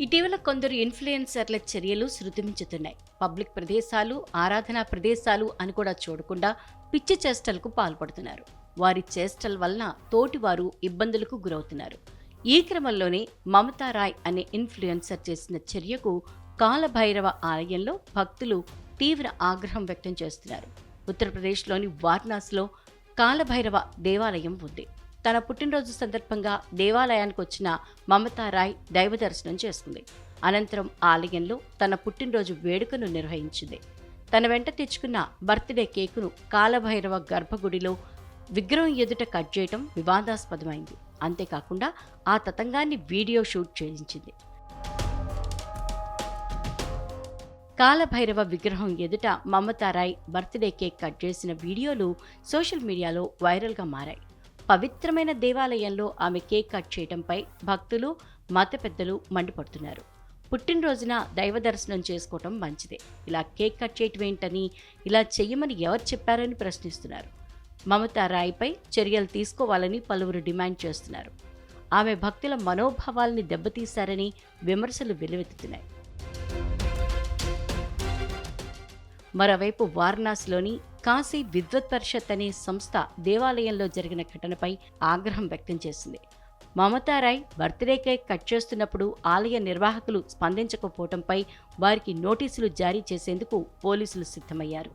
ఇటీవల కొందరు ఇన్ఫ్లుయెన్సర్ల చర్యలు శృతిమించుతున్నాయి. పబ్లిక్ ప్రదేశాలు, ఆరాధనా ప్రదేశాలు అని కూడా చూడకుండా పిచ్చి చేష్టలకు పాల్పడుతున్నారు. వారి చేష్టల వలన తోటివారు ఇబ్బందులకు గురవుతున్నారు. ఈ క్రమంలోనే మమతా రాయ్ అనే ఇన్ఫ్లుయెన్సర్ చేసిన చర్యకు కాలభైరవ ఆలయంలో భక్తులు తీవ్ర ఆగ్రహం వ్యక్తం చేస్తున్నారు. ఉత్తరప్రదేశ్లోని వారణాసిలో కాలభైరవ దేవాలయం ఉంది. తన పుట్టినరోజు సందర్భంగా దేవాలయానికి వచ్చిన మమతా రాయ్ దైవ దర్శనం చేసుకుంది. అనంతరం ఆలయంలో తన పుట్టినరోజు వేడుకను నిర్వహించింది. తన వెంట తెచ్చుకున్న బర్త్డే కేకును కాలభైరవ గర్భగుడిలో విగ్రహం ఎదుట కట్ చేయడం వివాదాస్పదమైంది. అంతేకాకుండా ఆ తతంగాన్ని వీడియో షూట్ చేయించింది. కాలభైరవ విగ్రహం ఎదుట Mamata Roy birthday cake cut చేసిన వీడియోలు సోషల్ మీడియాలో వైరల్గా మారాయి. పవిత్రమైన దేవాలయంలో ఆమె కేక్ కట్ చేయడంపై భక్తులు, మత పెద్దలు మండిపడుతున్నారు. పుట్టినరోజున దైవ దర్శనం చేసుకోవటం మంచిదే, ఇలా కేక్ కట్ చేయటం ఏంటని, ఇలా చెయ్యమని ఎవరు చెప్పారని ప్రశ్నిస్తున్నారు. మమతా రాయ్పై చర్యలు తీసుకోవాలని పలువురు డిమాండ్ చేస్తున్నారు. ఆమె భక్తుల మనోభావాల్ని దెబ్బతీశారని విమర్శలు వెల్లువెత్తుతున్నాయి. మరోవైపు వారణాసిలోని కాశీ విద్వత్ పరిషత్ అనే సంస్థ దేవాలయంలో జరిగిన ఘటనపై ఆగ్రహం వ్యక్తం చేసింది. Mamata Roy birthday cake cut చేస్తున్నప్పుడు ఆలయ నిర్వాహకులు స్పందించకపోవడంపై వారికి నోటీసులు జారీ చేసేందుకు పోలీసులు సిద్ధమయ్యారు.